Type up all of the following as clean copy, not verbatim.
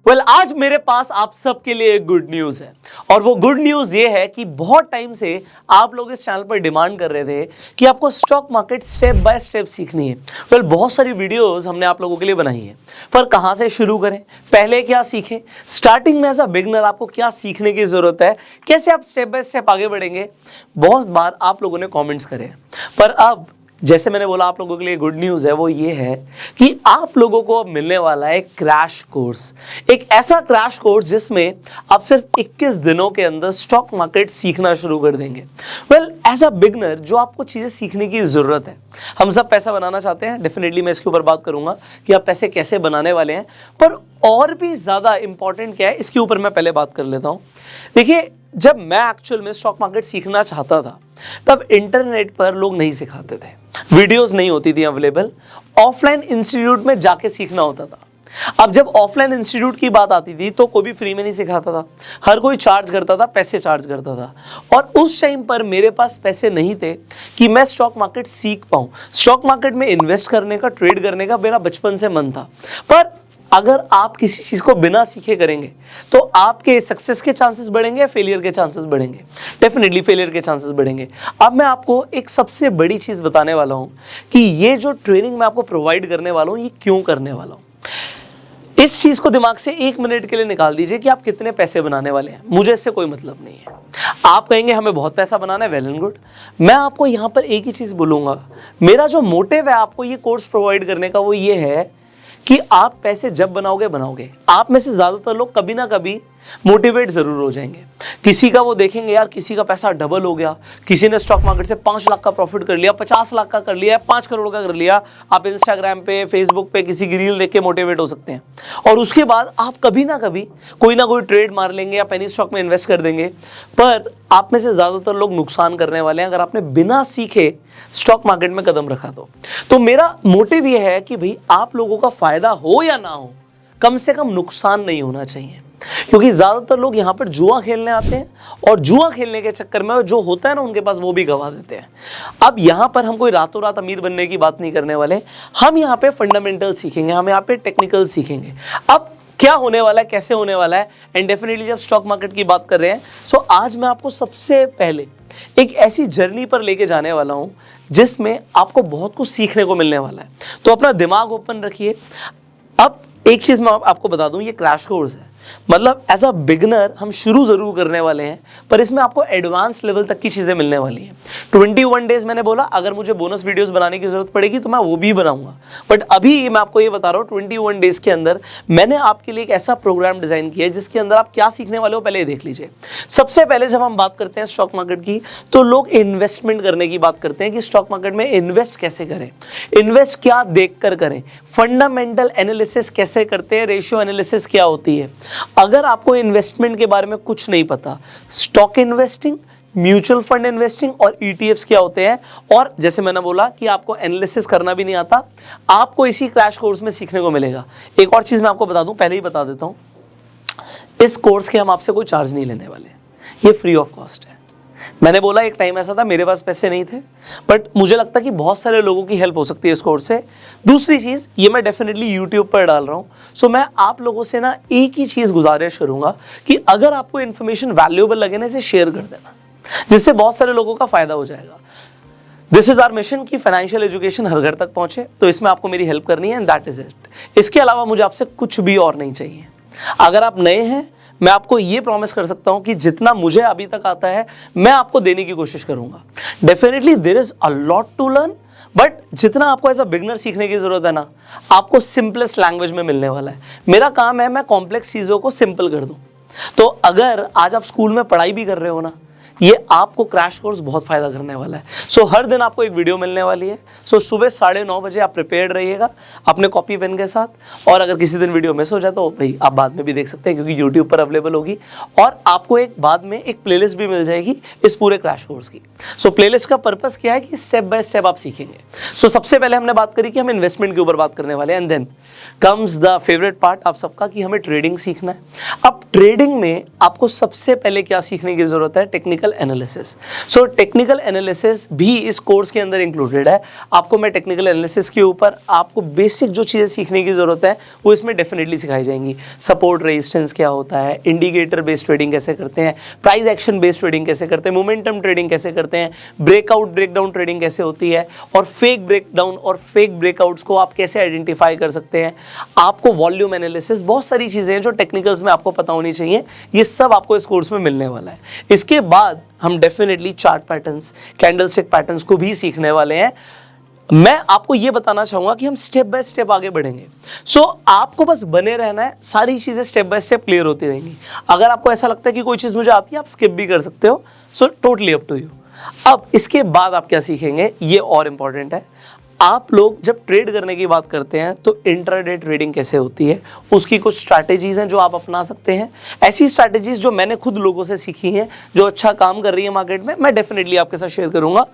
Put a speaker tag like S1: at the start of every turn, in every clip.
S1: आज मेरे पास आप सबके लिए एक गुड न्यूज़ है और वो गुड न्यूज़ ये है कि बहुत टाइम से आप लोग इस चैनल पर डिमांड कर रहे थे कि आपको stock market step by step सीखनी है। बहुत सारी वीडियोस हमने आप लोगों के लिए बनाई है, पर कहाँ से शुरू करें, पहले क्या सीखें, स्टार्टिंग में एज अ बिगनर आपको क्या सीखने की ज़रूरत है, कैसे आप स्टेप बाय स्टेप आगे बढ़ेंगे। बहुत बार आप लोगों ने कॉमेंट्स करे, पर अब जैसे मैंने बोला आप लोगों के लिए गुड न्यूज़ है, वो ये है कि आप लोगों को अब मिलने वाला है क्रैश कोर्स, एक ऐसा क्रैश कोर्स जिसमें आप सिर्फ 21 दिनों के अंदर स्टॉक मार्केट सीखना शुरू कर देंगे। एज अ बिगनर जो आपको चीज़ें सीखने की ज़रूरत है, हम सब पैसा बनाना चाहते हैं, डेफिनेटली मैं इसके ऊपर बात करूंगा कि आप पैसे कैसे बनाने वाले हैं, पर और भी ज़्यादा इंपॉर्टेंट क्या है इसके ऊपर मैं पहले बात कर लेता हूँ। देखिए, जब मैं एक्चुअल में स्टॉक मार्केट सीखना चाहता था तब इंटरनेट पर लोग नहीं सिखाते थे, वीडियोस नहीं होती थी अवेलेबल, ऑफलाइन इंस्टीट्यूट में जाके सीखना होता था। अब जब ऑफलाइन इंस्टीट्यूट की बात आती थी तो कोई भी फ्री में नहीं सिखाता था, हर कोई चार्ज करता था, पैसे चार्ज करता था। और उस टाइम पर मेरे पास पैसे नहीं थे कि मैं स्टॉक मार्केट सीख पाऊं। स्टॉक मार्केट में इन्वेस्ट करने का, ट्रेड करने का मेरा बचपन से मन था, पर अगर आप किसी चीज़ को बिना सीखे करेंगे तो आपके सक्सेस के चांसेस बढ़ेंगे या फेलियर के चांसेस बढ़ेंगे? डेफिनेटली फेलियर के चांसेस बढ़ेंगे। अब मैं आपको एक सबसे बड़ी चीज़ बताने वाला हूं कि ये जो ट्रेनिंग मैं आपको प्रोवाइड करने वाला हूं, ये क्यों करने वाला हूं। इस चीज़ को दिमाग से 1 मिनट के लिए निकाल दीजिए कि आप कितने पैसे बनाने वाले हैं। मुझे इससे कोई मतलब नहीं है। आप कहेंगे हमें बहुत पैसा बनाना है, वेल एंड गुड। मैं आपको यहाँ पर एक ही चीज़ बोलूँगा, मेरा जो मोटिव है आपको ये कोर्स प्रोवाइड करने का, वो ये है कि आप पैसे जब बनाओगे, आप में से ज़्यादातर लोग कभी ना कभी मोटिवेट ज़रूर हो जाएंगे। किसी का वो देखेंगे, यार किसी का पैसा डबल हो गया, किसी ने स्टॉक मार्केट से 5 लाख का प्रॉफिट कर लिया, 50 लाख का कर लिया, 5 करोड़ का कर लिया। आप इंस्टाग्राम पे, फेसबुक पे किसी की रील देख के मोटिवेट हो सकते हैं और उसके बाद आप कभी ना कभी कोई ना कोई ट्रेड मार लेंगे या पेनी स्टॉक में इन्वेस्ट कर देंगे, पर आप में से ज़्यादातर लोग नुकसान करने वाले हैं अगर आपने बिना सीखे स्टॉक मार्केट में कदम रखा तो मेरा मोटिव ये है कि भाई आप लोगों का फायदा हो या ना हो, कम से कम नुकसान नहीं होना चाहिए। क्योंकि ज्यादातर लोग यहाँ पर जुआ खेलने आते हैं और जुआ खेलने के चक्कर में जो होता है ना उनके पास, वो भी गवा देते हैं। अब यहाँ पर हम कोई रातों रात अमीर बनने की बात नहीं करने वाले, हम यहाँ पे फंडामेंटल सीखेंगे, हम यहाँ पे टेक्निकल सीखेंगे। अब क्या होने वाला है, कैसे होने वाला है, एंड डेफिनेटली जब स्टॉक मार्केट की बात कर रहे हैं, सो आज मैं आपको सबसे पहले एक ऐसी जर्नी पर लेके जाने वाला हूं जिसमें आपको बहुत कुछ सीखने को मिलने वाला है। तो अपना दिमाग ओपन रखिए। अब एक चीज़ मैं आपको बता दूं, ये क्रैश कोर्स है, मतलब एज अ बिगनर हम शुरू ज़रूर करने वाले हैं, पर इसमें आपको एडवांस लेवल तक की चीज़ें मिलने वाली हैं। 21 डेज़ मैंने बोला, अगर मुझे बोनस वीडियोस बनाने की ज़रूरत पड़ेगी तो मैं वो भी बनाऊंगा, बट अभी मैं आपको ये बता रहा हूँ 21 डेज़ के अंदर मैंने आपके लिए एक ऐसा प्रोग्राम डिज़ाइन किया है जिसके अंदर आप क्या सीखने वाले हो पहले ये देख लीजिए। सबसे पहले जब हम बात करते हैं स्टॉक मार्केट की तो लोग इन्वेस्टमेंट करने की बात करते हैं कि स्टॉक मार्केट में इन्वेस्ट कैसे करें, इन्वेस्ट क्या देख कर करें, फंडामेंटल एनालिसिस कैसे करते हैं, रेशियो एनालिसिस क्या होती है। अगर आपको इन्वेस्टमेंट के बारे में कुछ नहीं पता, stock investing, mutual fund investing और ईटीएफ्स क्या होते हैं, और जैसे मैंने बोला कि आपको एनालिसिस करना भी नहीं आता, आपको इसी क्रैश कोर्स में सीखने को मिलेगा। एक और चीज मैं आपको बता दूं, पहले ही बता देता हूं, इस कोर्स के हम आपसे कोई चार्ज नहीं लेने वाले, ये फ्री ऑफ कॉस्ट है। मैंने बोला एक टाइम ऐसा था मेरे पास पैसे नहीं थे, बट मुझे लगता कि बहुत सारे लोगों की हेल्प हो सकती है इस कोर्स से। दूसरी चीज़, ये मैं डेफिनेटली यूट्यूब पर डाल रहा हूँ, सो मैं आप लोगों से ना एक ही चीज़ गुजारिश करूँगा कि अगर आपको इन्फॉर्मेशन वैल्यूएबल लगे ना, इसे शेयर कर देना, जिससे बहुत सारे लोगों का फायदा हो जाएगा। दिस इज आवर मिशन कि फाइनेंशियल एजुकेशन हर घर तक पहुँचे, तो इसमें आपको मेरी हेल्प करनी है एंड दैट इज इट। इसके अलावा मुझे आपसे कुछ भी और नहीं चाहिए। अगर आप नए हैं, मैं आपको ये प्रॉमिस कर सकता हूं कि जितना मुझे अभी तक आता है मैं आपको देने की कोशिश करूंगा। Definitely there is a lot to learn, but जितना आपको एज अ बिगनर सीखने की जरूरत है ना, आपको सिंपलेस्ट लैंग्वेज में मिलने वाला है। मेरा काम है मैं कॉम्प्लेक्स चीज़ों को सिंपल कर दूं। तो अगर आज आप स्कूल में पढ़ाई भी कर रहे हो ना, ये आपको क्रैश कोर्स बहुत फायदा करने वाला है। सो हर दिन आपको एक वीडियो मिलने वाली है। सो सुबह 9:30 बजे आप प्रिपेयर्ड रहिएगा अपने कॉपी पेन के साथ, और अगर किसी दिन वीडियो मिस हो जाए तो भाई आप बाद में भी देख सकते हैं क्योंकि यूट्यूब पर अवेलेबल होगी, और आपको एक बाद में एक प्लेलिस्ट भी मिल जाएगी इस पूरे क्रैश कोर्स की। सो प्लेलिस्ट का पर्पस क्या है कि स्टेप बाय स्टेप आप सीखेंगे। सो सबसे पहले हमने बात करी कि हम इन्वेस्टमेंट के ऊपर बात करने वाले हैं, and then comes the favourite part आप सबका कि हमें ट्रेडिंग सीखना है। अब ट्रेडिंग में आपको सबसे पहले क्या सीखने की जरूरत है, technical technical analysis. So technical analysis भी इस कोर्स के अंदर इंक्लूडेड है। आपको मैं टेक्निकल एनालिसिस के ऊपर आपको बेसिक जो चीज़ें सीखने की ज़रूरत है वो इसमें डेफिनेटली सिखाई जाएंगी। सपोर्ट रेजिस्टेंस क्या होता है, इंडिकेटर बेस्ड ट्रेडिंग कैसे करते हैं, प्राइस एक्शन बेस्ड ट्रेडिंग कैसे करते हैं, मोमेंटम ट्रेडिंग कैसे करते हैं, ब्रेकआउट ब्रेकडाउन ट्रेडिंग कैसे होती है, और फेक ब्रेकडाउन और फेक ब्रेकआउट्स को आप कैसे आइडेंटिफाई कर सकते हैं। आपको वॉल्यूम एनालिसिस, बहुत सारी चीज़ें हैं जो टेक्निकल्स में आपको पता होनी चाहिए, ये सब आपको इस कोर्स में मिलने वाला है। इसके बाद हम definitely chart patterns, candlestick patterns को भी सीखने वाले हैं। मैं आपको ये बताना चाहूंगा कि हम स्टेप बाय स्टेप आगे बढ़ेंगे। सो आपको बस बने रहना है, सारी चीज़ें स्टेप बाय स्टेप क्लियर होती रहेंगी। अगर आपको ऐसा लगता है कि कोई चीज़ मुझे आती है, आप स्किप भी कर सकते हो। So totally up to you. अब इसके बाद आप क्या सीखेंगे, ये और इम्पॉर्टेंट है। आप लोग जब ट्रेड करने की बात करते हैं तो इंट्राडे ट्रेडिंग कैसे होती है, उसकी कुछ स्ट्रैटेजीज हैं जो आप अपना सकते हैं। ऐसी स्ट्रैटेजीज जो मैंने खुद लोगों से सीखी हैं, जो अच्छा काम कर रही है मार्केट में, मैं डेफिनेटली आपके साथ शेयर करूंगा।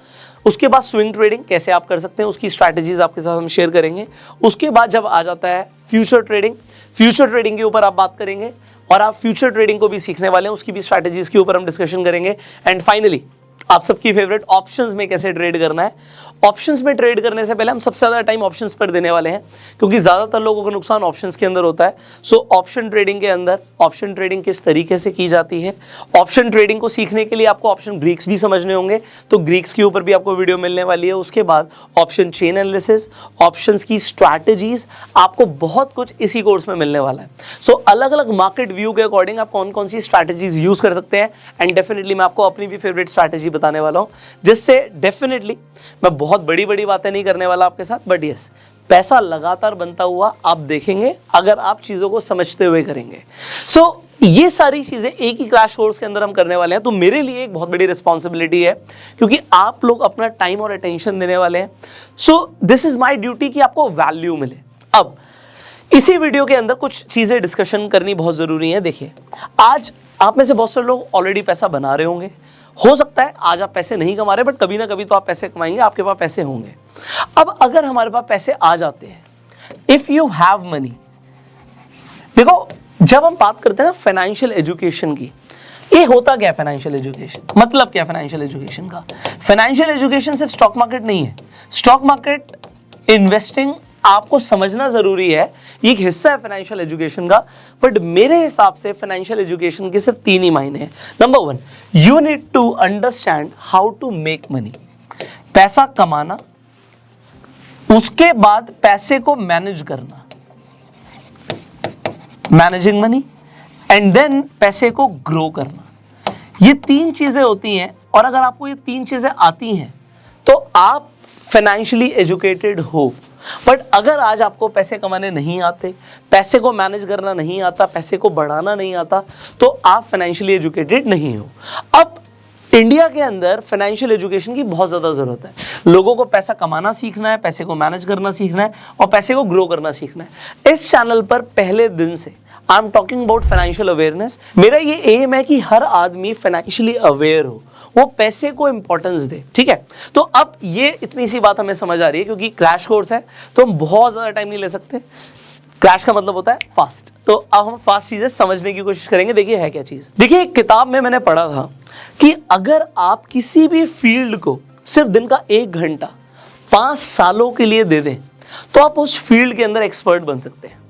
S1: उसके बाद स्विंग ट्रेडिंग कैसे आप कर सकते हैं, उसकी स्ट्रैटेजीज आपके साथ हम शेयर करेंगे। उसके बाद जब आ जाता है फ्यूचर ट्रेडिंग, फ्यूचर ट्रेडिंग के ऊपर आप बात करेंगे, और आप फ्यूचर ट्रेडिंग को भी सीखने वाले हैं, उसकी भी स्ट्रैटेजीज के ऊपर हम डिस्कशन करेंगे। एंड फाइनली आप सबकी फेवरेट ऑप्शंस में कैसे ट्रेड करना है। ऑप्शंस में ट्रेड करने से पहले हम सबसे ज़्यादा टाइम ऑप्शंस पर देने वाले हैं, क्योंकि ज़्यादातर लोगों का नुकसान ऑप्शंस के अंदर होता है। सो ऑप्शन ट्रेडिंग के अंदर ऑप्शन ट्रेडिंग किस तरीके से की जाती है, ऑप्शन ट्रेडिंग को सीखने के लिए आपको ऑप्शन ग्रीक्स भी समझने होंगे, तो ग्रीक्स के ऊपर भी आपको वीडियो मिलने वाली है। उसके बाद ऑप्शन चेन एनालिसिस, ऑप्शंस की स्ट्रैटेजीज, आपको बहुत कुछ इसी कोर्स में मिलने वाला है। सो अलग अलग मार्केट व्यू के अकॉर्डिंग आप कौन कौन सी स्ट्रैटेजीज यूज कर सकते हैं, एंड डेफिनेटली मैं आपको अपनी भी फेवरेट स्ट्रैटेजी बताने वाला हूं, जिससे डेफिनेटली मैं बहुत बड़ी बड़ी बातें नहीं करने वाला आपके साथ, बट यस, पैसा लगातार बनता हुआ आप देखेंगे अगर आप चीजों को समझते हुए करेंगे। सो ये सारी चीजें एक ही क्रैश कोर्स के अंदर हम करने वाले हैं, तो मेरे लिए एक बहुत बड़ी रिस्पॉन्सिबिलिटी है, क्योंकि आप लोग अपना टाइम और अटेंशन देने वाले हैं। So this is my duty कि आपको वैल्यू मिले। अब इसी वीडियो के अंदर कुछ चीजें डिस्कशन करनी बहुत जरूरी है। देखिए, आज आप में से बहुत सारे लोग ऑलरेडी पैसा बना रहे होंगे। हो सकता है आज आप पैसे नहीं कमा रहे, बट कभी ना कभी तो आप पैसे कमाएंगे, आपके पास पैसे होंगे। अब अगर हमारे पास पैसे आ जाते हैं, इफ यू हैव मनी, देखो जब हम बात करते हैं ना फाइनेंशियल एजुकेशन की, ये होता क्या है फाइनेंशियल एजुकेशन, मतलब क्या फाइनेंशियल एजुकेशन का? फाइनेंशियल एजुकेशन सिर्फ स्टॉक मार्केट नहीं है। स्टॉक मार्केट, इन्वेस्टिंग आपको समझना जरूरी है, ये एक हिस्सा है फाइनेंशियल एजुकेशन का, बट मेरे हिसाब से फाइनेंशियल एजुकेशन के सिर्फ 3 ही मायने हैं। Number 1, you need to understand how to make money, पैसा कमाना, उसके बाद पैसे को मैनेज करना, मैनेजिंग मनी, एंड देन पैसे को ग्रो करना। ये 3 चीजें होती हैं, और अगर आपको ये 3 चीजें आती हैं तो आप फाइनेंशियली एजुकेटेड हो। बट अगर आज आपको पैसे कमाने नहीं आते, पैसे को मैनेज करना नहीं आता, पैसे को बढ़ाना नहीं आता, तो आप फाइनेंशियली एजुकेटेड नहीं हो। अब इंडिया के अंदर फाइनेंशियल एजुकेशन की बहुत ज़्यादा ज़रूरत है। लोगों को पैसा कमाना सीखना है, पैसे को मैनेज करना सीखना है, और पैसे को ग्रो करना सीखना है। इस चैनल पर पहले दिन से I am talking about financial awareness. मेरा ये एम है कि हर आदमी फाइनेंशियली अवेयर हो, वो पैसे को इंपॉर्टेंस दे, ठीक है। तो अब ये इतनी सी बात हमें समझ आ रही है, क्योंकि क्रैश कोर्स है तो हम बहुत ज़्यादा टाइम नहीं ले सकते। क्रैश का मतलब होता है फास्ट, तो अब हम फास्ट चीज़ें समझने की कोशिश करेंगे। देखिए है क्या चीज़, देखिए एक किताब में मैंने पढ़ा था कि अगर आप किसी भी फील्ड को सिर्फ दिन का 1 घंटा 5 सालों के लिए दे दें, तो आप उस फील्ड के अंदर एक्सपर्ट बन सकते हैं।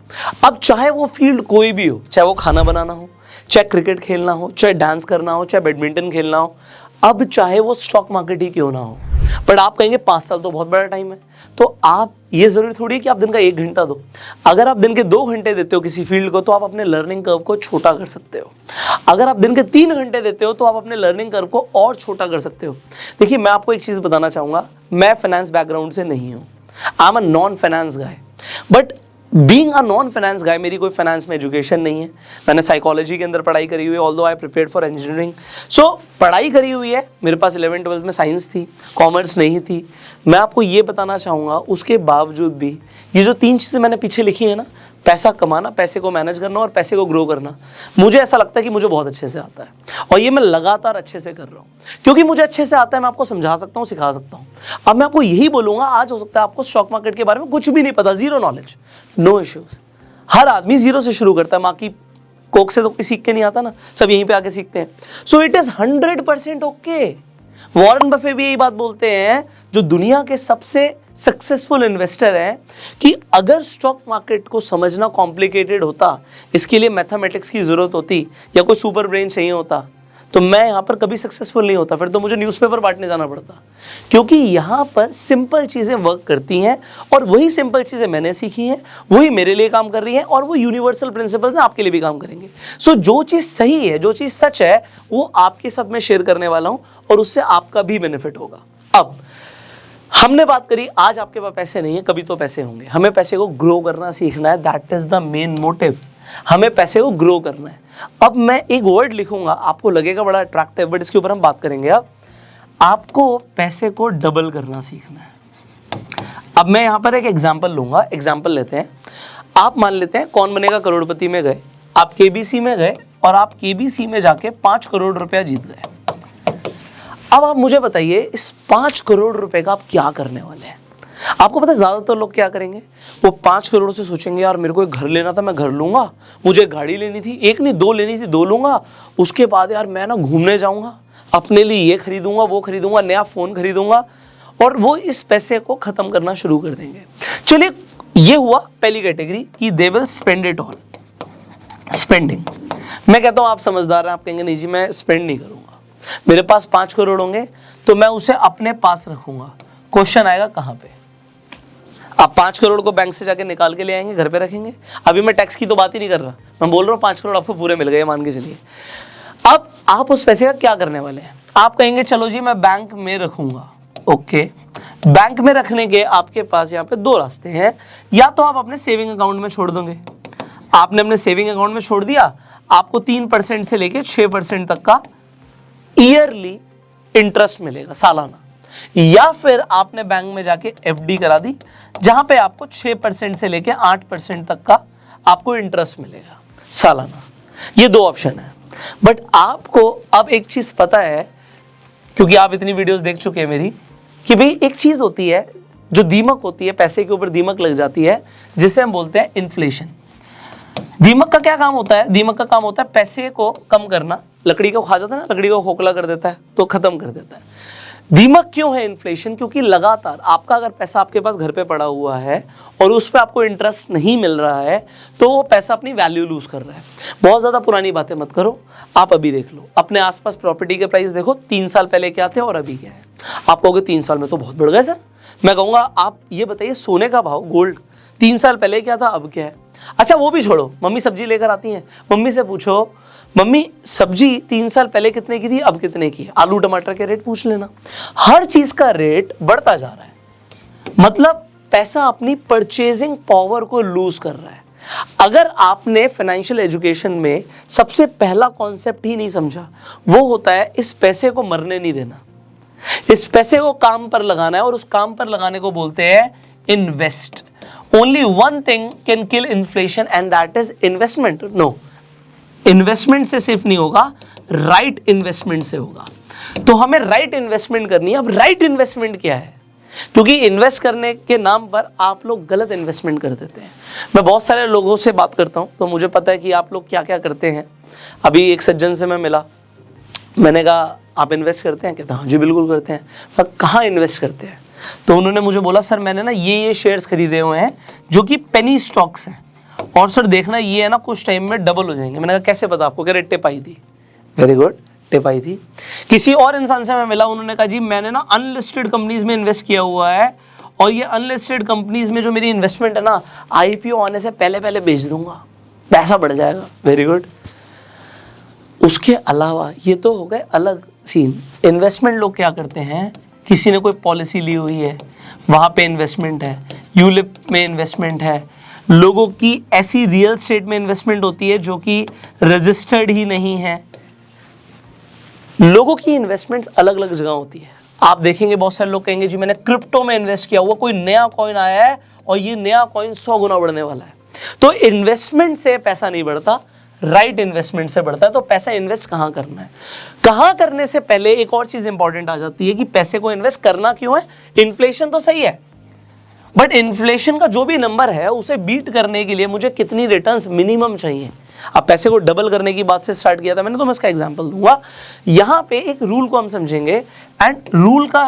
S1: अब चाहे वो फील्ड कोई भी हो, चाहे वो खाना बनाना हो, चाहे क्रिकेट खेलना हो, चाहे डांस करना हो, चाहे बैडमिंटन खेलना हो, अब चाहे वो स्टॉक मार्केट ही क्यों ना हो, बट आप कहेंगे 5 साल तो बहुत बड़ा टाइम है, तो आप ये जरूरी थोड़ी है कि आप दिन का 1 घंटा दो। अगर आप दिन के 2 घंटे देते हो किसी फील्ड को, तो आप अपने लर्निंग कर्व को छोटा कर सकते हो। अगर आप दिन के 3 घंटे देते हो, तो आप अपने लर्निंग कर्व को और छोटा कर सकते हो। देखिए मैं आपको एक चीज़ बताना चाहूँगा, मैं फाइनेंस बैकग्राउंड से नहीं हूँ, I am a non finance guy, but being a non finance guy, मेरी कोई फाइनेंस में एजुकेशन नहीं है। मैंने साइकोलॉजी के अंदर पढ़ाई करी हुई है, although I prepared for engineering. So पढ़ाई करी हुई है, मेरे पास 11th-12th में साइंस थी, कॉमर्स नहीं थी। मैं आपको ये बताना चाहूँगा, उसके बावजूद भी ये जो 3 चीज़ें मैंने पीछे लिखी है ना, पैसा कमाना, पैसे को मैनेज करना और पैसे को ग्रो करना, मुझे ऐसा लगता है कि मुझे बहुत अच्छे से आता है, और ये मैं लगातार अच्छे से कर रहा हूँ। क्योंकि मुझे अच्छे से आता है, मैं आपको समझा सकता हूँ, सिखा सकता हूँ। अब मैं आपको यही बोलूँगा, आज हो सकता है आपको स्टॉक मार्केट के बारे में कुछ भी नहीं पता, जीरो नॉलेज, नो इश्यूज। हर आदमी जीरो से शुरू करता है, माँ की कोक से तो कोई सीख के नहीं आता ना, सब यहीं पे आके सीखते हैं। So it is 100% okay. Warren Buffett भी यही बात बोलते हैं, जो दुनिया के सबसे सक्सेसफुल इन्वेस्टर हैं, कि अगर स्टॉक मार्केट को समझना कॉम्प्लिकेटेड होता, इसके लिए मैथमेटिक्स की जरूरत होती या कोई सुपर ब्रेन चाहिए होता, तो मैं यहाँ पर कभी सक्सेसफुल नहीं होता, फिर तो मुझे न्यूज़पेपर बांटने जाना पड़ता। क्योंकि यहाँ पर सिंपल चीज़ें वर्क करती हैं, और वही सिंपल चीज़ें मैंने सीखी हैं, वही मेरे लिए काम कर रही हैं, और वो यूनिवर्सल प्रिंसिपल्स हैं, आपके लिए भी काम करेंगे। सो जो चीज़ सही है, जो चीज़ सच है, वो आपके साथ मैं शेयर करने वाला हूँ, और उससे आपका भी बेनिफिट होगा। अब हमने बात करी, आज आपके पास पैसे नहीं है, कभी तो पैसे होंगे, हमें पैसे को ग्रो करना सीखना है, that is the main motive. हमें पैसे को ग्रो करना है। अब मैं एक वर्ड लिखूंगा, आपको लगेगा बड़ा अट्रैक्टिव, बट इसके ऊपर हम बात करेंगे। अब आपको पैसे को डबल करना सीखना है। अब मैं यहां पर एक एग्जांपल लूंगा, एग्जांपल लेते हैं। आप मान लेते हैं कौन बनेगा करोड़पति में गए, आप केबीसी में गए, और आप केबीसी में जाके 5 करोड़ रुपया जीत गए। अब आप मुझे बताइए, इस 5 करोड़ रुपए का आप क्या करने वाले हैं? आपको पता है ज्यादातर लोग क्या करेंगे, वो 5 करोड़ से सोचेंगे, यार मेरे को एक घर लेना था, मैं घर लूंगा, मुझे गाड़ी लेनी थी, एक नहीं 2 लेनी थी, 2 लूंगा, उसके बाद यार मैं ना घूमने जाऊंगा, अपने लिए ये खरीदूंगा, वो खरीदूंगा, नया फोन खरीदूंगा, और वो इस पैसे को खत्म करना शुरू कर देंगे। चलिए, ये हुआ पहली कैटेगरी कि they will spend it all, spending. मैं कहता हूं आप समझदार हैं, आप कहेंगे नहीं जी मैं स्पेंड नहीं करूंगा, मेरे पास 5 करोड़ होंगे तो मैं उसे अपने पास रखूंगा। क्वेश्चन आएगा कहां पे? आप 5 करोड़ को बैंक से जाके निकाल के ले आएंगे, घर पे रखेंगे। अभी मैं टैक्स की तो बात ही नहीं कर रहा, मैं बोल रहा हूं 5 करोड़ आपको पूरे मिल गए, मान के चलिए। अब आप उस पैसे का क्या करने वाले हैं? आप कहेंगे चलो जी मैं बैंक में रखूंगा। ओके, बैंक में रखने के आपके पास यहाँ पे 2 रास्ते हैं। या तो आप अपने सेविंग अकाउंट में छोड़ दोगे, आपने अपने सेविंग अकाउंट में छोड़ दिया, आपको 3% से लेके 6% तक का ईयरली इंटरेस्ट मिलेगा, सालाना। या फिर आपने बैंक में जाके एफडी करा दी, जहां पे आपको 6% से लेके 8% तक का आपको इंटरेस्ट मिलेगा सालाना। ये 2 ऑप्शन है। बट आपको अब एक चीज पता है, क्योंकि आप इतनी वीडियोस देख चुके हैं मेरी, कि भाई एक चीज होती है जो दीमक होती है, पैसे के ऊपर दीमक लग जाती है, जिसे हम बोलते हैं इन्फ्लेशन। दीमक का क्या काम होता है? दीमक का काम होता है पैसे को कम करना। लकड़ी को खा जाता है ना, लकड़ी को खोखला कर देता है तो खत्म कर देता है। दीमक क्यों है इन्फ्लेशन? क्योंकि लगातार आपका अगर पैसा आपके पास घर पे पड़ा हुआ है और उस पर आपको इंटरेस्ट नहीं मिल रहा है, तो वो पैसा अपनी वैल्यू लूज कर रहा है। बहुत ज्यादा पुरानी बातें मत करो, आप अभी देख लो, अपने आसपास प्रॉपर्टी के प्राइस देखो, 3 साल पहले क्या थे और अभी क्या है। आप कहोगे 3 साल में तो बहुत बढ़ गए सर। मैं कहूंगा आप ये बताइए, सोने का भाव, गोल्ड 3 साल पहले क्या था, अब क्या है? अच्छा वो भी छोड़ो, मम्मी सब्जी लेकर आती हैं, मम्मी से पूछो मम्मी सब्जी 3 साल पहले कितने की थी, अब कितने की है? आलू टमाटर के रेट पूछ लेना। हर चीज का रेट बढ़ता जा रहा है, मतलब पैसा अपनी परचेजिंग पावर को लूज कर रहा है। अगर आपने फाइनेंशियल एजुकेशन में सबसे पहला कॉन्सेप्ट ही नहीं समझा, वो होता है इस पैसे को मरने नहीं देना, इस पैसे को काम पर लगाना है, और उस काम पर लगाने को बोलते हैं invest. Only one thing can kill inflation and that is investment. No, investment से सिर्फ नहीं होगा, राइट इन्वेस्टमेंट से होगा। तो हमें राइट इन्वेस्टमेंट करनी है। अब राइट इन्वेस्टमेंट क्या है? क्योंकि इन्वेस्ट करने के नाम पर आप लोग गलत इन्वेस्टमेंट कर देते हैं। मैं बहुत सारे लोगों से बात करता हूं, तो मुझे पता है कि आप लोग क्या क्या करते हैं। अभी एक सज्जन से मैं मिला, मैंने कहा आप इन्वेस्ट करते हैं? कहता हाँ जी बिल्कुल करते हैं। मैं कहाँ इन्वेस्ट करते हैं? तो उन्होंने मुझे बोला सर मैंने ना ये शेयर्स खरीदे हुए हैं जो कि पेनी स्टॉक्स हैं, और सर देखना ये है ना कुछ टाइम में डबल हो जाएंगे। मैंने कहा कैसे पता आपको? कह रहे टिप आई थी। वेरी गुड, टिप आई थी। किसी और इंसान से मैं मिला, उन्होंने कहा जी मैंने ना अनलिस्टेड कंपनीज में इन्वेस्ट किया हुआ है, और ये अनलिस्टेड कंपनीज में जो मेरी इन्वेस्टमेंट है ना, आईपीओ आने से पहले पहले बेच दूंगा, पैसा बढ़ जाएगा। Very good. उसके अलावा ये तो हो गए अलग सीन। इन्वेस्टमेंट लोग क्या करते हैं, किसी ने कोई पॉलिसी ली हुई है, वहां पे इन्वेस्टमेंट है, यूलिप में इन्वेस्टमेंट है, लोगों की ऐसी रियल स्टेट में इन्वेस्टमेंट होती है जो कि रजिस्टर्ड ही नहीं है। लोगों की इन्वेस्टमेंट्स अलग अलग जगह होती है। आप देखेंगे बहुत सारे लोग कहेंगे जी मैंने क्रिप्टो में इन्वेस्ट किया हुआ, कोई नया कॉइन आया है और ये नया कॉइन 100 गुना बढ़ने वाला है। तो इन्वेस्टमेंट से पैसा नहीं बढ़ता, राइट इन्वेस्टमेंट से बढ़ता है। तो पैसा इन्वेस्ट कहाँ करना है? कहाँ करने से पहले एक और चीज इंपॉर्टेंट आ जाती है कि पैसे को इन्वेस्ट करना क्यों है। इन्फ्लेशन तो सही है, बट इन्फ्लेशन का जो भी नंबर है उसे बीट करने के लिए मुझे कितनी रिटर्न्स मिनिमम चाहिए, अब पैसे को डबल करने की बात से स्टार्ट किया था मैंने, तो मैं इसका एग्जांपल दूंगा। यहाँ पे एक रूल को हम समझेंगे, एंड रूल का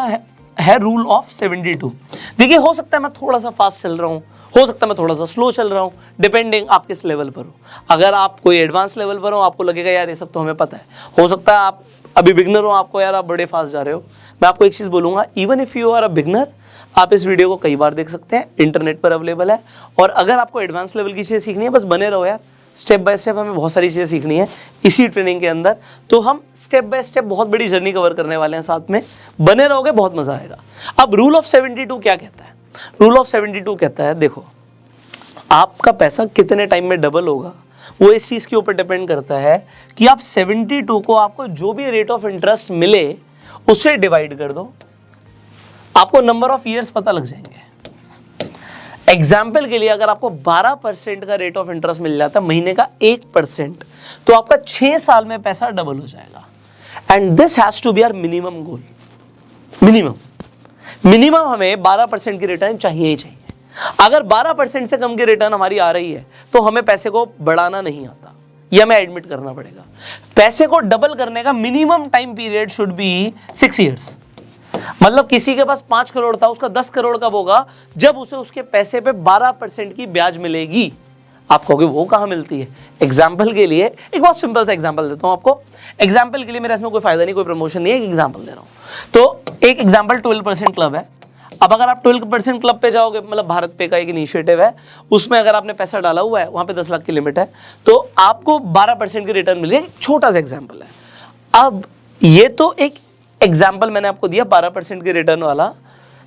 S1: है रूल ऑफ 72। देखिए, हो सकता है मैं थोड़ा सा फास्ट चल रहा हूँ, हो सकता है मैं थोड़ा सा स्लो चल रहा हूँ, डिपेंडिंग आप किस लेवल पर हो। अगर आप कोई एडवांस लेवल पर हो, आपको लगेगा यार ये सब तो हमें पता है। हो सकता है आप अभी बिगनर हो, आपको यार आप बड़े फास्ट जा रहे हो। मैं आपको एक चीज़ बोलूँगा, even if you are a beginner, आप इस वीडियो को कई बार देख सकते हैं, इंटरनेट पर अवेलेबल है। और अगर आपको एडवांस लेवल की चीज़ें सीखनी है, बस बने रहो यार, स्टेप बाय स्टेप हमें बहुत सारी चीज़ें सीखनी है इसी ट्रेनिंग के अंदर। तो हम स्टेप बाय स्टेप बहुत बड़ी जर्नी कवर करने वाले हैं साथ में, बने रहोगे, बहुत मज़ा आएगा। अब रूल ऑफ 72 क्या कहता है? रूल ऑफ 72 कहता है, देखो आपका पैसा कितने टाइम में डबल होगा वो इस चीज़ के ऊपर डिपेंड करता है कि आप 72 को आपको जो भी रेट ऑफ इंटरेस्ट मिले उससे डिवाइड कर दो, आपको नंबर ऑफ ईयर्स पता लग जाएंगे। एग्जाम्पल के लिए, अगर आपको 12% का रेट ऑफ इंटरेस्ट मिल जाता है, महीने का 1%, तो आपका 6 साल में पैसा डबल हो जाएगा। And this has to be our minimum goal. Minimum हमें 12% की रिटर्न चाहिए ही चाहिए। अगर 12% से कम की रिटर्न हमारी आ रही है तो हमें पैसे को बढ़ाना नहीं आता, यह हमें एडमिट करना पड़ेगा। पैसे को डबल करने का minimum time period should be 6 years. मतलब किसी के पास 5 करोड़ था, उसका 10 करोड़ कब होगा? जब उसे उसके पैसे पे 12% की ब्याज मिलेगी। आप कहोगे वो कहाँ मिलती है? एग्जाम्पल के लिए एक बहुत सिंपल सा एग्जाम्पल देता हूँ आपको। एग्जाम्पल के लिए, मेरा इसमें कोई फायदा नहीं, कोई प्रमोशन नहीं है, एक एग्जाम्पल दे रहा हूँ। तो एक एग्जाम्पल 12% क्लब है। अब अगर आप 12% क्लब पे जाओगे, मतलब भारत पे का एक इनिशिएटिव है, उसमें अगर आपने पैसा डाला हुआ है, वहाँ पे 10 लाख की लिमिट है, तो आपको 12% की रिटर्न मिल रही है। छोटा सा एग्जाम्पल है। अब ये तो एक एग्जाम्पल मैंने आपको दिया 12% की रिटर्न वाला।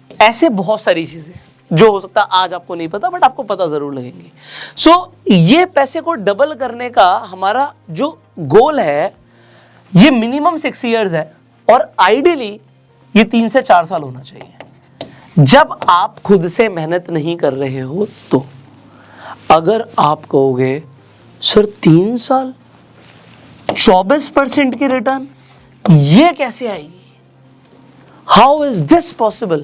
S1: ऐसे बहुत सारी चीज़ें जो हो सकता है आज आपको नहीं पता, बट आपको पता ज़रूर लगेंगी। सो ये पैसे को डबल करने का हमारा जो गोल है, ये मिनिमम 6 ईयर्स है, और आइडियली ये 3 से 4 साल होना चाहिए। जब आप खुद से मेहनत नहीं कर रहे हो तो। अगर आप कहोगे सर 3 साल 24% की रिटर्न, ये कैसे आएगी? How is this possible?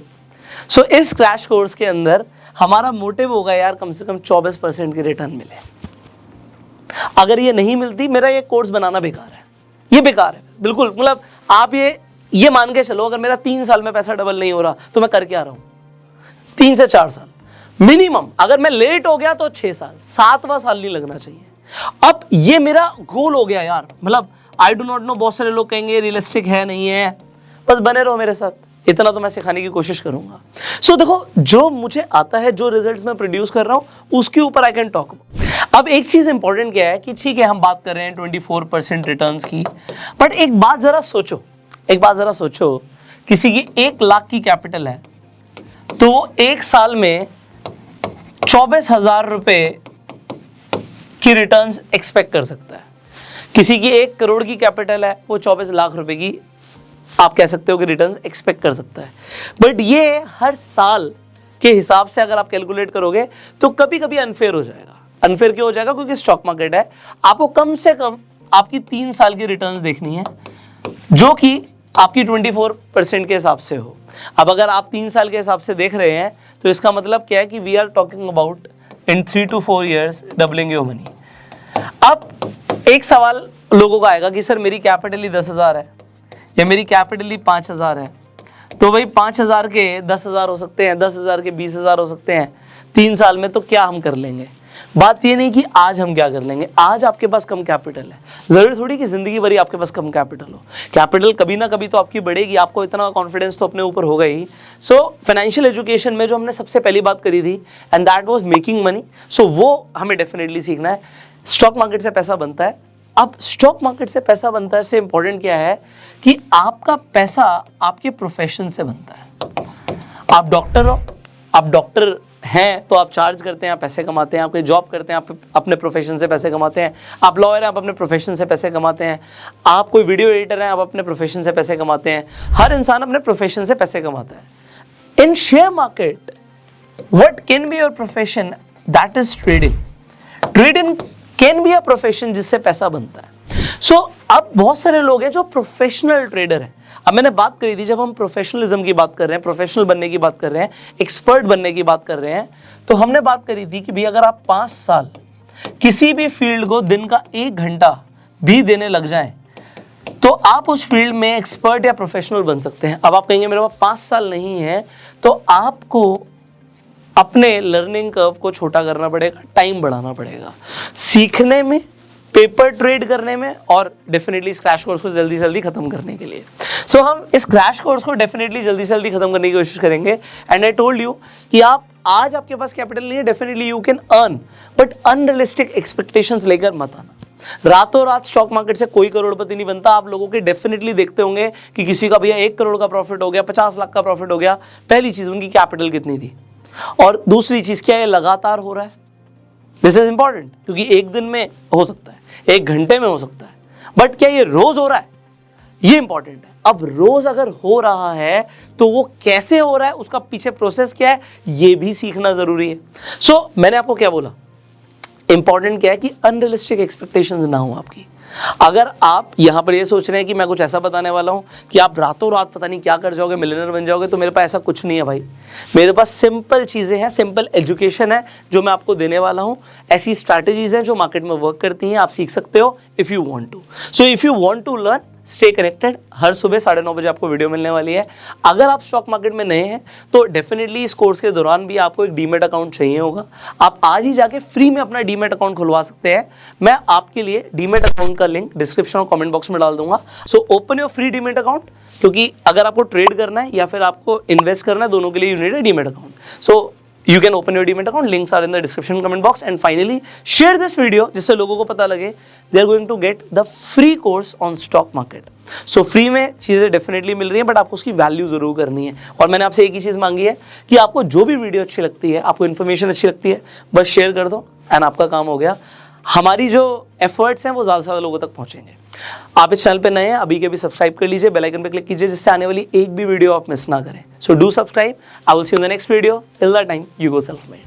S1: So इस क्रैश कोर्स के अंदर हमारा मोटिव होगा यार कम से कम 24% की रिटर्न मिले। अगर ये नहीं मिलती, मेरा ये कोर्स बनाना बेकार है, ये बेकार है बिल्कुल। मतलब आप ये मान के चलो, अगर मेरा 3 साल में पैसा डबल नहीं हो रहा तो मैं कर क्या रहा हूं? 3 से 4 साल मिनिमम। अगर मैं लेट हो गया तो 6 साल, 7वां साल नहीं लगना चाहिए। अब ये मेरा गोल हो गया यार। मतलब आई डू नॉट नो, बहुत सारे लोग कहेंगे रियलिस्टिक है, नहीं है, बस बने रहो मेरे साथ, इतना तो मैं सिखाने की कोशिश करूंगा। सो देखो, जो मुझे आता है, जो रिजल्ट्स मैं प्रोड्यूस कर रहा हूं, उसके ऊपर आई कैन टॉक। अब एक चीज इंपॉर्टेंट क्या है कि ठीक है हम बात कर रहे हैं 24% रिटर्न्स की, बट एक बात जरा सोचो, किसी की 1 लाख की कैपिटल है तो 1 साल में 24,000 रुपए की रिटर्न्स एक्सपेक्ट कर सकता है। किसी की 1 करोड़ की कैपिटल है, वो 24 लाख रुपए की आप कह सकते हो कि रिटर्न्स एक्सपेक्ट कर सकता है। बट ये हर साल के हिसाब से अगर आप कैलकुलेट करोगे तो कभी कभी अनफेयर हो जाएगा। अनफेयर क्यों हो जाएगा? क्योंकि स्टॉक मार्केट है, आपको कम से कम आपकी 3 साल की रिटर्न्स देखनी है, जो कि आपकी 24% के हिसाब से हो। अब अगर आप 3 साल के हिसाब से देख रहे हैं तो इसका मतलब क्या है कि we are talking about in 3 to 4 years doubling your money. अब एक सवाल लोगों का आएगा कि सर मेरी कैपिटल ही 10,000 है या मेरी कैपिटल ही 5,000 है, तो भाई 5,000 के 10,000 हो सकते हैं, 10,000 के 20,000 हो सकते हैं 3 साल में, तो क्या हम कर लेंगे? बात ये नहीं कि आज हम क्या कर लेंगे, आज आपके पास कम कैपिटल है, जरूरी थोड़ी कि जिंदगी भरी आपके पास कम कैपिटल हो। कैपिटल कभी ना कभी तो आपकी बढ़ेगी, आपको इतना कॉन्फिडेंस तो अपने ऊपर होगा ही। सो फाइनेंशियल एजुकेशन में जो हमने सबसे पहली बात करी थी, and that was making money, so वो हमें डेफिनेटली सीखना है। स्टॉक मार्केट से पैसा बनता है। अब स्टॉक मार्केट से पैसा बनता है से इंपॉर्टेंट क्या है कि आपका पैसा आपके प्रोफेशन से बनता है। आप डॉक्टर हो, आप डॉक्टर हैं तो आप चार्ज करते हैं, आप पैसे कमाते हैं। आप कोई जॉब करते हैं, आप अपने प्रोफेशन से पैसे कमाते हैं। आप लॉयर हैं, आप अपने प्रोफेशन से पैसे कमाते हैं। आप कोई वीडियो एडिटर हैं, आप अपने प्रोफेशन से पैसे कमाते हैं। हर इंसान अपने प्रोफेशन से पैसे कमाता है। In share market what can be your profession? That is trading. Trading can be a profession जिससे पैसा बनता है। सो अब बहुत सारे लोग हैं जो प्रोफेशनल ट्रेडर हैं। अब मैंने बात करी थी, जब हम प्रोफेशनलिज्म की बात कर रहे हैं, प्रोफेशनल बनने की बात कर रहे हैं, एक्सपर्ट बनने की बात कर रहे हैं, तो हमने बात करी थी कि भाई अगर आप 5 साल किसी भी फील्ड को दिन का 1 घंटा भी देने लग जाएं तो आप उस फील्ड में एक्सपर्ट या प्रोफेशनल बन सकते हैं। अब आप कहेंगे मेरे पास 5 साल नहीं है, तो आपको अपने लर्निंग कर्व को छोटा करना पड़ेगा, टाइम बढ़ाना पड़ेगा सीखने में, पेपर ट्रेड करने में और डेफिनेटली इस क्रैश कोर्स को जल्दी से जल्दी खत्म करने के लिए। सो हम इस क्रैश कोर्स को डेफिनेटली जल्दी से जल्दी खत्म करने की कोशिश करेंगे। एंड आई टोल्ड यू कि आप आज आपके पास कैपिटल नहीं है, definitely you can earn, but unrealistic expectations लेकर मत आना। रातों रात स्टॉक मार्केट से कोई करोड़पति नहीं बनता। आप लोगों के डेफिनेटली देखते होंगे कि किसी का भैया 1 करोड़ का प्रॉफिट हो गया, 50 लाख का प्रॉफिट हो गया। पहली चीज उनकी कैपिटल कितनी थी, और दूसरी चीज क्या ये लगातार हो रहा है। दिस इज इंपॉर्टेंट, क्योंकि एक दिन में हो सकता है, 1 घंटे में हो सकता है, बट क्या ये रोज हो रहा है, ये इंपॉर्टेंट है। अब रोज अगर हो रहा है तो वो कैसे हो रहा है, उसका पीछे प्रोसेस क्या है, ये भी सीखना जरूरी है। सो मैंने आपको क्या बोला, इंपॉर्टेंट क्या है कि अनरियलिस्टिक एक्सपेक्टेशंस ना हो आपकी। अगर आप यहां पर ये सोच रहे हैं कि मैं कुछ ऐसा बताने वाला हूं कि आप रातों रात पता नहीं क्या कर जाओगे, मिलियनर बन जाओगे, तो मेरे पास ऐसा कुछ नहीं है भाई। मेरे पास सिंपल चीजें हैं, सिंपल एजुकेशन है जो मैं आपको देने वाला हूं। ऐसी स्ट्रैटेजीज हैं जो मार्केट में वर्क करती हैं, आप सीख सकते हो if you want to. So if you want to learn, stay connected. हर सुबह 9:30 बजे आपको वीडियो मिलने वाली है। अगर आप स्टॉक मार्केट में नए हैं तो डेफिनेटली इस कोर्स के दौरान भी आपको एक डीमेट अकाउंट चाहिए होगा। आप आज ही जाके फ्री में अपना डीमेट अकाउंट खुलवा सकते हैं। मैं आपके लिए डीमेट अकाउंट का लिंक डिस्क्रिप्शन और कमेंट बॉक्स में डाल दूंगा। So open your free demat account, क्योंकि अगर आपको ट्रेड करना है या फिर आपको इन्वेस्ट करना है, दोनों के लिए you need a demat account. So you can open your demat account, links are in the description comment box, and finally share this video जिससे लोगों को पता लगे they are going to get the free course on stock market। so free में चीज़ें definitely मिल रही हैं, but आपको उसकी वैल्यू जरूर करनी है। और मैंने आपसे एक ही चीज़ मांगी है कि आपको जो भी वीडियो अच्छी लगती है, आपको इन्फॉर्मेशन अच्छी लगती है, बस शेयर कर दो एंड आपका काम हो गया। हमारी जो एफर्ट्स हैं वो ज़्यादा से ज़्यादा लोगों तक पहुंचेंगे। आप इस चैनल पे नए हैं, अभी के भी सब्सक्राइब कर लीजिए, बेल आइकन पे क्लिक कीजिए, जिससे आने वाली एक भी वीडियो आप मिस ना करें। So do subscribe. I will see you in the next video. Till that time, you go self made.